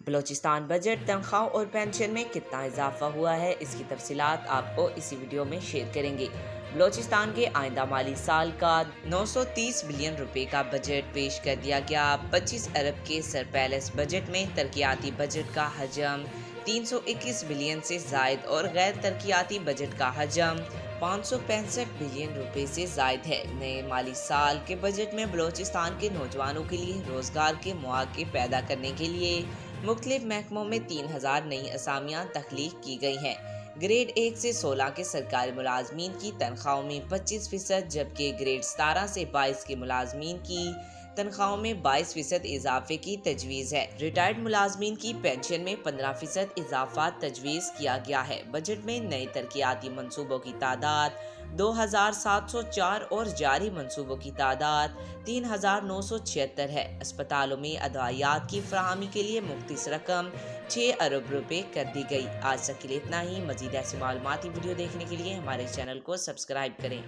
Balochistan budget तनख्वाह और pension में कितना इजाफा हुआ है, इसकी तफसीलात आपको इसी वीडियो में शेयर करेंगे। बलोचिस्तान के आइंदा माली साल का 930 बिलियन रुपए का बजट पेश कर दिया गया। 25 अरब के सरप्लस बजट में तरक्याती बजट का हजम 321 बिलियन से जायद और गैर तरक्याती बजट का हजम 565 बिलियन रुपए से जायद है। नए माली साल के बजट में बलोचिस्तान के नौजवानों के लिए रोजगार के मौके पैदा करने के लिए मुख्तलिफ महकमों में 3000 नई असामियाँ तख्लीक की गई हैं। ग्रेड 1 से 16 के सरकारी मुलाजमीन की तनख्वाहों में 25%, जबकि ग्रेड 17 से 22 के मुलाजमीन की तनख्वाहों में 22% इजाफे की तजवीज़ है। रिटायर्ड मुलाजमीन की पेंशन में 15% इजाफा तजवीज़ किया गया है। बजट में नए तरक्याती मनसूबों की तादाद 2704 और जारी मनसूबों की तादाद 3976 है। अस्पतालों में अदवायात की फराहमी के लिए मुख्तस रकम 6 अरब रुपए कर दी गई। आज तक के लिए इतना ही। मज़ीद ऐसी मालूमाती वीडियो देखने के लिए हमारे चैनल को सब्सक्राइब करें।